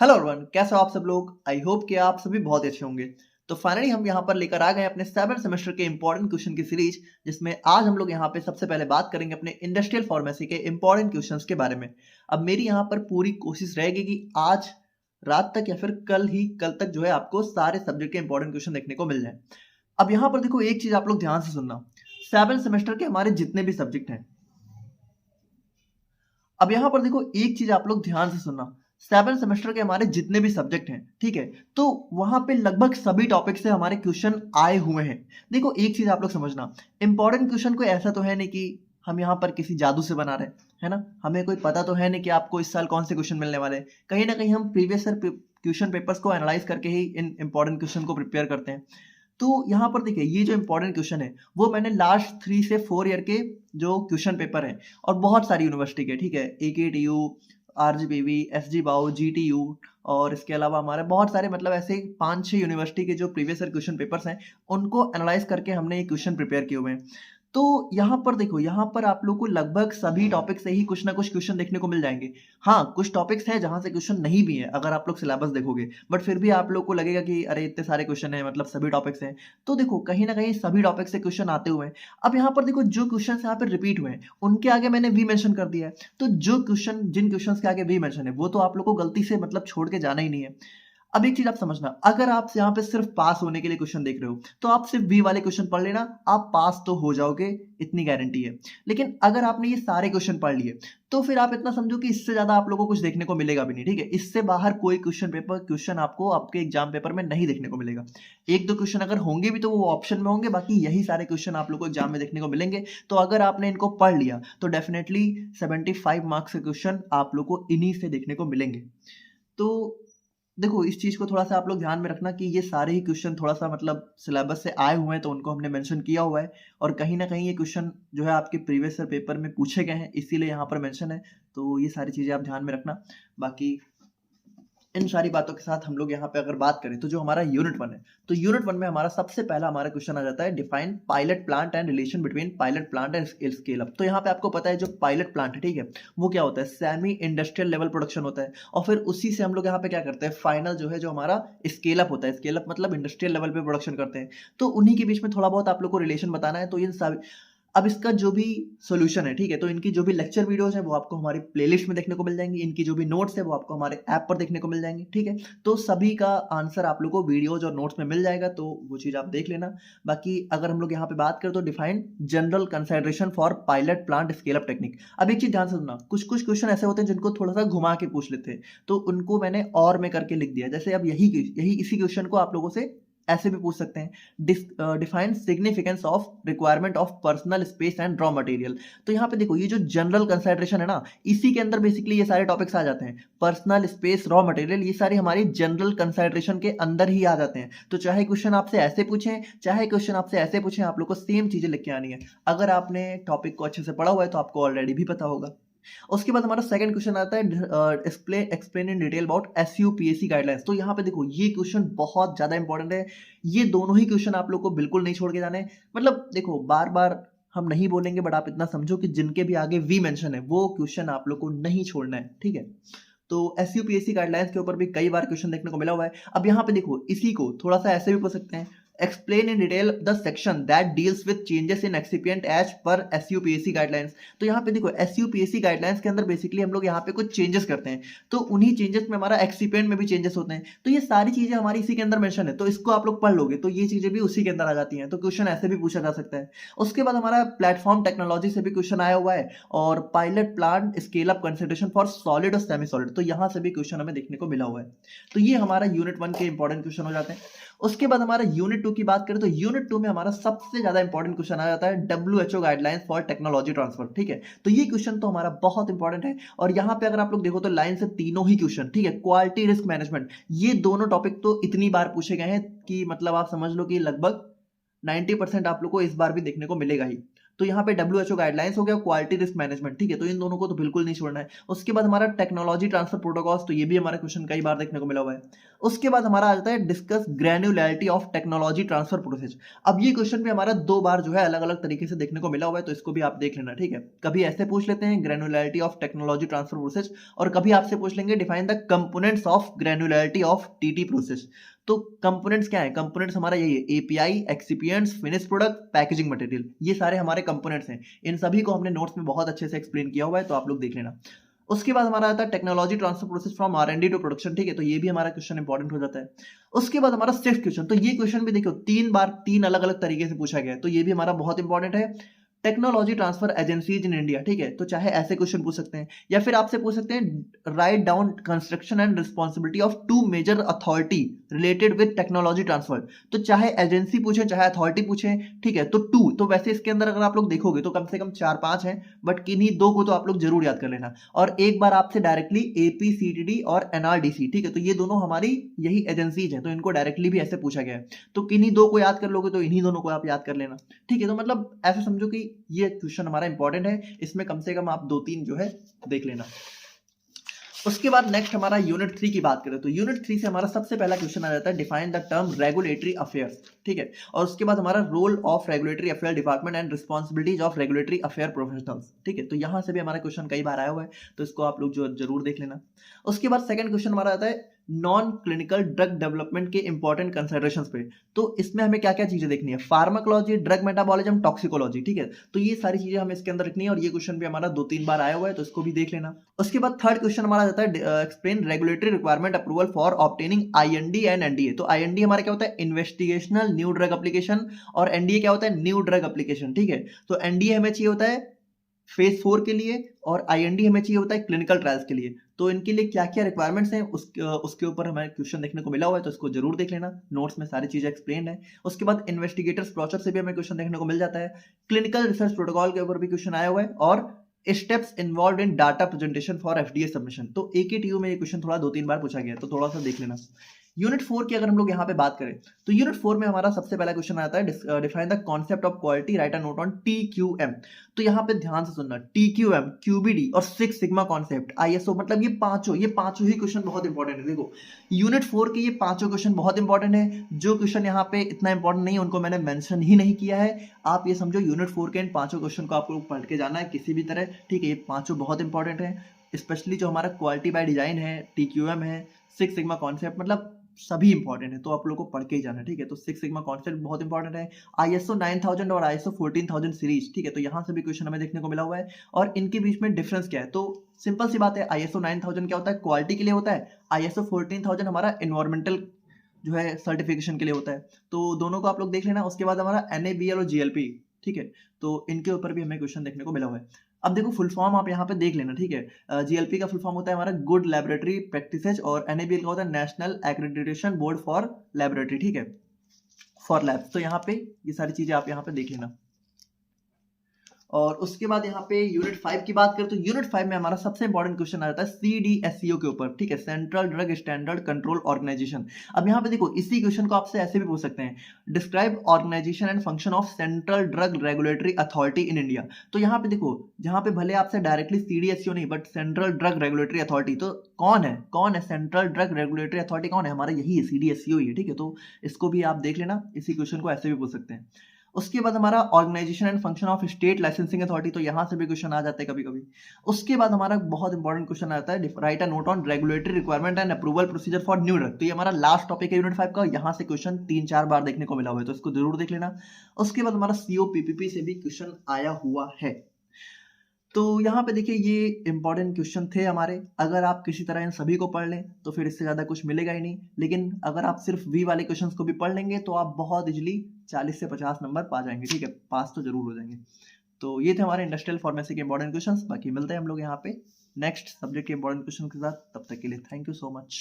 Hello everyone, कैसे हो आप सब लोग। आई होप कि आप सभी बहुत अच्छे होंगे। तो फाइनली हम यहाँ पर लेकर आ गए अपने 7 सेमेस्टर के इंपॉर्टेंट क्वेश्चन की सीरीज, जिसमें आज हम लोग यहाँ पे सबसे पहले बात करेंगे अपने इंडस्ट्रियल फार्मेसी के इंपॉर्टेंट क्वेश्चंस के बारे में। अब मेरी यहाँ पर पूरी कोशिश रहेगी कि आज रात तक या फिर कल तक जो है आपको सारे सब्जेक्ट के इंपॉर्टेंट क्वेश्चन देखने को मिल जाए। अब यहाँ पर देखो, एक चीज आप लोग ध्यान से सुनना। 7 सेमेस्टर के हमारे जितने भी सब्जेक्ट हैं, अब यहाँ पर देखो एक चीज आप लोग ध्यान से सुनना। 7 सेमेस्टर के हमारे जितने भी सब्जेक्ट हैं, ठीक है, तो वहां पे लगभग सभी टॉपिक से हमारे क्वेश्चन आए हुए हैं। देखो एक चीज आप लोग समझना, इंपॉर्टेंट क्वेश्चन कोई ऐसा तो है नहीं कि हम यहाँ पर किसी जादू से बना रहे हैं, है ना। हमें कोई पता तो है नहीं कि आपको इस साल कौन से क्वेश्चन मिलने वाले हैं। कहीं ना कहीं हम प्रीवियस ईयर क्वेश्चन पेपर्स को एनालाइज करके ही इन इंपॉर्टेंट क्वेश्चन को प्रिपेयर करते हैं। तो यहाँ पर देखिए, ये जो इंपॉर्टेंट क्वेश्चन है वो मैंने लास्ट 3 से 4 ईयर के जो क्वेश्चन पेपर हैं और बहुत सारी यूनिवर्सिटी के, ठीक है, AKTU, RGPV, SG बाउ, GTU और इसके अलावा हमारे बहुत सारे मतलब ऐसे 5-6 यूनिवर्सिटी के जो प्रीवियस ईयर क्वेश्चन पेपर्स हैं उनको एनालाइज करके हमने ये क्वेश्चन प्रिपेयर किए हुए हैं। तो यहाँ पर देखो, यहाँ पर आप लोग को लगभग सभी टॉपिक से ही कुछ ना कुछ क्वेश्चन देखने को मिल जाएंगे। हाँ, कुछ टॉपिक्स हैं जहां से क्वेश्चन नहीं भी है अगर आप लोग सिलेबस देखोगे, बट फिर भी आप लोग को लगेगा कि अरे इतने सारे क्वेश्चन हैं, मतलब सभी टॉपिक्स हैं। तो देखो कहीं ना कहीं सभी टॉपिक से क्वेश्चन आते हुए हैं। अब यहाँ पर देखो, जो क्वेश्चन यहाँ पर रिपीट हुए हैं उनके आगे मैंने वी मेंशन कर दिया है। तो जो क्वेश्चन, जिन क्वेश्चन के आगे वी मेंशन है वो तो आप लोग को गलती से मतलब छोड़ के जाना ही नहीं है। अब एक चीज आप समझना, अगर आप यहाँ पे सिर्फ पास होने के लिए क्वेश्चन देख रहे हो तो आप सिर्फ बी वाले क्वेश्चन पढ़ लेना, आप पास तो हो जाओगे, इतनी गारंटी है। लेकिन अगर आपने ये सारे क्वेश्चन पढ़ लिए तो फिर आप इतना समझो कि इससे ज्यादा आप लोगों को कुछ देखने को मिलेगा भी नहीं, ठीक है। इससे बाहर कोई क्वेश्चन आपको आपके एग्जाम पेपर में नहीं देखने को मिलेगा। एक दो क्वेश्चन अगर होंगे भी तो वो ऑप्शन में होंगे, बाकी यही सारे क्वेश्चन आप लोग को एग्जाम में देखने को मिलेंगे। तो अगर आपने इनको पढ़ लिया तो डेफिनेटली 75 मार्क्स के क्वेश्चन आप लोग को इन्हीं से देखने को मिलेंगे। तो देखो इस चीज को थोड़ा सा आप लोग ध्यान में रखना कि ये सारे ही क्वेश्चन थोड़ा सा मतलब सिलेबस से आए हुए हैं, तो उनको हमने मेंशन किया हुआ है। और कहीं ना कहीं ये क्वेश्चन जो है आपके प्रीवियस ईयर पेपर में पूछे गए हैं, इसीलिए यहाँ पर मेंशन है। तो ये सारी चीजें आप ध्यान में रखना। बाकी इन सारी बातों के साथ हम लोग यहाँ पे अगर बात करें तो जो हमारा यूनिट 1 है, तो यूनिट 1 में हमारा सबसे पहला हमारा क्वेश्चन आ जाता है, define pilot plant and relation between pilot plant and scale up. तो यहाँ पे आपको पता है जो पायलट प्लांट है, ठीक है, वो क्या होता है, सेमी इंडस्ट्रियल लेवल प्रोडक्शन होता है। और फिर उसी से हम लोग यहाँ पे क्या करते हैं, फाइनल जो है जो हमारा स्केल अप होता है, स्केल अप मतलब इंडस्ट्रियल लेवल पे प्रोडक्शन करते हैं। तो उन्हीं के बीच में थोड़ा बहुत आप लोग को रिलेशन बताना है। तो इन सभी, अब इसका जो भी सॉल्यूशन है, ठीक है, तो इनकी जो भी लेक्चर वीडियोस है वो आपको हमारी प्लेलिस्ट में देखने को मिल जाएंगी। इनकी जो भी नोट्स है वो आपको हमारे ऐप पर देखने को मिल जाएंगे, ठीक है। तो सभी का आंसर आप लोग को वीडियोज और नोट्स में मिल जाएगा, तो वो चीज आप देख लेना। बाकी अगर हम लोग यहाँ पे बात करें तो define general consideration for pilot plant scale up technique. अब एक चीज ध्यान से सुनना, कुछ कुछ क्वेश्चन ऐसे होते हैं जिनको थोड़ा सा घुमा के पूछ लेते हैं, तो उनको मैंने और में करके लिख दिया। जैसे अब यही यही इसी क्वेश्चन को आप लोगों से ऐसे भी पूछ सकते हैं, define significance of requirement of personal space and raw material. तो यहाँ पे देखो, ये जो जनरल कंसिडरेशन है ना, इसी के अंदर बेसिकली ये सारे टॉपिक्स आ जाते हैं। पर्सनल स्पेस, रॉ मटेरियल, ये सारी हमारी जनरल कंसिडरेशन के अंदर ही आ जाते हैं। तो चाहे क्वेश्चन आपसे ऐसे पूछें, चाहे क्वेश्चन आपसे ऐसे पूछें, आप लोग को सेम चीजें लिख के आनी है। अगर आपने टॉपिक को अच्छे से पढ़ा हुआ है तो आपको ऑलरेडी भी पता होगा। उसके बाद हमारा सेकंड क्वेश्चन आता है, explain in detail about SUPAC guidelines. तो यहाँ पे देखो, ये क्वेश्चन बहुत ज्यादा इंपॉर्टेंट है। ये दोनों ही क्वेश्चन आप लोग को बिल्कुल नहीं छोड़ के जाने हैं। मतलब देखो, बार बार हम नहीं बोलेंगे, बट आप इतना समझो कि जिनके भी आगे वी मेंशन है वो क्वेश्चन आप लोग को नहीं छोड़ना है, ठीक है। तो SUPAC गाइडलाइंस के ऊपर भी कई बार क्वेश्चन देखने को मिला हुआ है। अब यहाँ पे देखो, इसी को थोड़ा सा ऐसे भी पूछ सकते हैं, explain in detail the section that deals with changes in excipient as per SUPAC guidelines. तो यहाँ पे देखो, SUPAC गाइडलाइंस के अंदर बेसिकली हम लोग यहाँ पे कुछ चेंजेस करते हैं, तो उन्हीं चेंजेस में हमारा एक्सिपिएंट में भी चेंजेस होते हैं। तो ये सारी चीजें हमारी इसी के अंदर मेंशन है, तो इसको आप लोग पढ़ लोगे तो ये चीजें भी उसी के अंदर आ जाती हैं। तो क्वेश्चन ऐसे भी पूछा जा सकता है। उसके बाद हमारा प्लेटफॉर्म टेक्नोलॉजी से भी क्वेश्चन आया हुआ है, और pilot plant scale up consideration for solid और सेमी सॉलिड, तो यहाँ से भी क्वेश्चन हमें देखने को मिला हुआ है। तो ये हमारा यूनिट 1 के इंपॉर्टेंट क्वेश्चन हो जाते हैं। उसके बाद हमारा यूनिट 2 की बात करें तो यूनिट 2 में हमारा सबसे ज्यादा इंपॉर्टेंट क्वेश्चन आ जाता है, WHO guidelines for technology transfer, ठीक है। तो ये क्वेश्चन तो हमारा बहुत इंपॉर्टेंट है। और यहाँ पे अगर आप लोग देखो तो लाइन से तीनों ही क्वेश्चन, ठीक है, क्वालिटी रिस्क मैनेजमेंट, ये दोनों टॉपिक तो इतनी बार पूछे गए हैं कि मतलब आप समझ लो कि लगभग 90% आप लोग को इस बार भी देखने को मिलेगा ही। तो यहाँ पे WHO गाइडलाइंस हो गया, क्वालिटी रिस्क मैनेजमेंट, ठीक है, तो इन दोनों को तो बिल्कुल नहीं छोड़ना है। उसके बाद हमारा टेक्नोलॉजी ट्रांसफर प्रोटोकॉल्स, तो ये भी हमारा क्वेश्चन कई बार देखने को मिला हुआ है। उसके बाद हमारा आ जाता है discuss granularity of technology transfer process. अब ये क्वेश्चन भी हमारा 2 बार जो है अलग अलग तरीके से देखने को मिला हुआ है, तो इसको भी आप देख लेना, ठीक है। कभी ऐसे पूछ लेते हैं granularity of technology transfer process, और कभी आपसे पूछ लेंगे define the components of granularity of TT process. तो कंपोनेंट्स क्या है? कंपोनेंट्स हमारा यही है, API, excipients, finish product, packaging material, ये सारे हमारे कंपोनेंट्स हैं। इन सभी को हमने नोट्स में बहुत अच्छे से एक्सप्लेन किया हुआ है, तो आप लोग देख लेना। उसके बाद हमारा आता है technology transfer process from R&D to production, ठीक है, तो ये भी हमारा क्वेश्चन इंपॉर्टेंट हो जाता है। उसके बाद हमारा 6th क्वेश्चन, तो ये क्वेश्चन भी देखो 3 बार 3 अलग अलग तरीके से पूछा गया है, तो ये भी हमारा बहुत इंपॉर्टेंट है। Technology transfer agencies in India, ठीक है, तो चाहे ऐसे क्वेश्चन पूछ सकते हैं या फिर आपसे पूछ सकते हैं write down construction and responsibility of 2 major authority related with technology transfer. तो चाहे एजेंसी पूछे चाहे अथॉरिटी पूछे, ठीक है, तो 2, तो वैसे इसके अंदर अगर आप लोग देखोगे तो कम से कम 4-5 हैं, बट किन्हीं 2 को तो आप लोग जरूर याद कर लेना। और एक बार आपसे डायरेक्टली APCTD और NRDC, ठीक है, तो ये दोनों हमारी यही एजेंसीज हैं, तो इनको डायरेक्टली भी ऐसे पूछा गया है, तो किन्हीं 2 को याद कर लोगे तो इन्हीं दोनों को आप याद कर लेना, ठीक है। तो मतलब ऐसे समझो कि ये क्वेश्चन हमारा इंपॉर्टेंट है, इसमें कम से कम आप 2-3 जो है देख लेना। उसके बाद नेक्स्ट हमारा यूनिट 3 की बात करें, तो यूनिट 3 से हमारा सबसे पहला क्वेश्चन आ जाता है define the term regulatory affairs, ठीक है, और उसके बाद हमारा role of regulatory affair department and responsibilities of regulatory affair professionals, ठीक है, तो यहां से भी हमारा क्वेश्चन कई बार आया हुआ है, तो इसको आप लोग जो जरूर देख लेना। उसके बाद सेकंड क्वेश्चन हमारा आता है नॉन क्लिनिकल ड्रग डेवलपमेंट के इंपॉर्टेंट कंसिडरेशंस पे, तो इसमें हमें क्या क्या चीजें देखनी है, फार्माकोलॉजी, ड्रग मेटाबॉलिज्म, टॉक्सिकोलॉजी, ठीक है, तो ये सारी चीजें हमें इसके अंदर रखनी है, और ये क्वेश्चन भी हमारा 2-3 बार आया हुआ है, तो इसको भी देख लेना। उसके बाद थर्ड क्वेश्चन हमारा जाता है explain regulatory requirement approval for obtaining IND and NDA। तो IND हमारा क्या होता है, इन्वेस्टिगेशनल न्यू ड्रग एप्लीकेशन, और NDA क्या होता है, न्यू ड्रग एप्लीकेशन, ठीक है। तो NDA हमें चाहिए होता है फेज 4 के लिए, और IND हमें चाहिए होता है क्लिनिकल ट्रायल्स के लिए। तो इनके लिए क्या क्या रिक्वायरमेंट्स हैं उसके ऊपर हमें क्वेश्चन देखने को मिला हुआ है, तो इसको जरूर देख लेना, नोट्स में सारी चीजें एक्सप्लेन है। उसके बाद इन्वेस्टिगेटर्स ब्रोचर से भी हमें क्वेश्चन देखने को मिल जाता है, क्लिनिकल रिसर्च प्रोटोकॉल के ऊपर भी क्वेश्चन आया हुआ है, और steps involve in data presentation for FDA submission. तो AKTU में ये क्वेश्चन थोड़ा 2-3 बार पूछा गया है, तो थोड़ा सा देख लेना। यूनिट 4 की अगर हम लोग यहाँ पे बात करें, तो यूनिट 4 में हमारा सबसे पहला क्वेश्चन आता है define the concept of quality, right a note on TQM। तो यहाँ पे ध्यान से सुनना, TQM, QBD और 6 सिग्मा कॉन्सेप्ट, ISO, मतलब ये पांचों ही क्वेश्चन बहुत इंपॉर्टेंट है। देखो यूनिट 4 के ये पांचों क्वेश्चन बहुत इंपॉर्टेंट है, जो क्वेश्चन यहाँ पे इतना इंपॉर्टेंट नहीं है उनको मैंने मेंशन ही नहीं किया है। आप ये समझो यूनिट 4 के इन पांचों क्वेश्चन को आपको पढ़ के जाना है किसी भी तरह, ठीक है, ये पांचों बहुत इंपॉर्टेंट है, स्पेशली जो हमारा क्वालिटी बाय डिजाइन है, TQM है, 6 सिग्मा कॉन्सेप्ट, मतलब सभी इंपॉर्टेंट है, तो आप लोग को पढ़ के ही जाना है, ठीक है। तो 6 सिग्मा कॉन्सेप्ट बहुत इंपॉर्टेंट है, ISO 9000 और ISO 14000 सीरीज, ठीक है, तो यहाँ से भी क्वेश्चन हमें देखने को मिला हुआ है, और इनके बीच में डिफरेंस क्या है, तो सिंपल सी बात है, ISO 9000 क्या होता है, क्वालिटी के लिए होता है, ISO 14000 हमारा एनवायरमेंटल जो है सर्टिफिकेशन के लिए होता है, तो दोनों को आप लोग देख लेना। उसके बाद हमारा NABL और GLP, ठीक है, तो इनके ऊपर भी हमें क्वेश्चन देखने को मिला हुआ है। अब देखो फुल फॉर्म आप यहाँ पे देख लेना, ठीक है, GLP का फुल फॉर्म होता है हमारा गुड लैबोरेटरी प्रैक्टिसेज, और NABL का होता है national accreditation board for laboratory, ठीक है, फॉर लैब्स। तो यहाँ पे ये सारी चीजें आप यहाँ पे देख लेना। और उसके बाद यहाँ पे यूनिट 5 की बात करें, तो यूनिट 5 में हमारा सबसे इंपॉर्टेंट क्वेश्चन आ जाता है CDSCO के ऊपर, ठीक है, central drug standard control organisation. अब यहाँ पे देखो इसी क्वेश्चन को आपसे ऐसे भी पूछ सकते हैं, describe organisation and function of central drug regulatory authority in India. तो यहाँ पे देखो, जहाँ पे भले आपसे डायरेक्टली CDSCO नहीं, but central drug regulatory authority, तो कौन है सेंट्रल ड्रग रेगुलेटरी अथॉरिटी, कौन है, हमारा यही है, CDSCO ही है, ठीक है, तो इसको भी आप देख लेना, इसी क्वेश्चन को ऐसे भी पूछ सकते हैं। उसके बाद हमारा organisation and function of state licensing authority, तो यहाँ से भी क्वेश्चन आ जाते हैं कभी कभी। उसके बाद हमारा बहुत इंपॉर्टेंट क्वेश्चन आता है right a note on regulatory requirement and approval procedure for new drug. तो ये हमारा लास्ट टॉपिक है यूनिट 5 का, यहाँ से क्वेश्चन 3-4 बार देखने को मिला हुआ है, तो इसको जरूर देख लेना। उसके बाद हमारा COPPP से भी क्वेश्चन आया हुआ है, तो यहाँ पे देखिए ये इंपॉर्टेंट क्वेश्चन थे हमारे। अगर आप किसी तरह इन सभी को पढ़ लें तो फिर इससे ज़्यादा कुछ मिलेगा ही नहीं, लेकिन अगर आप सिर्फ V वाले क्वेश्चंस को भी पढ़ लेंगे तो आप बहुत इजीली 40 से 50 नंबर पा जाएंगे, ठीक है, पास तो जरूर हो जाएंगे। तो ये थे हमारे इंडस्ट्रियल फार्मेसी के इंपॉर्टेंट क्वेश्चंस। बाकी मिलते हैं हम लोग यहाँ पे नेक्स्ट सब्जेक्ट के इंपॉर्टेंट क्वेश्चन के साथ, तब तक के लिए थैंक यू सो मच।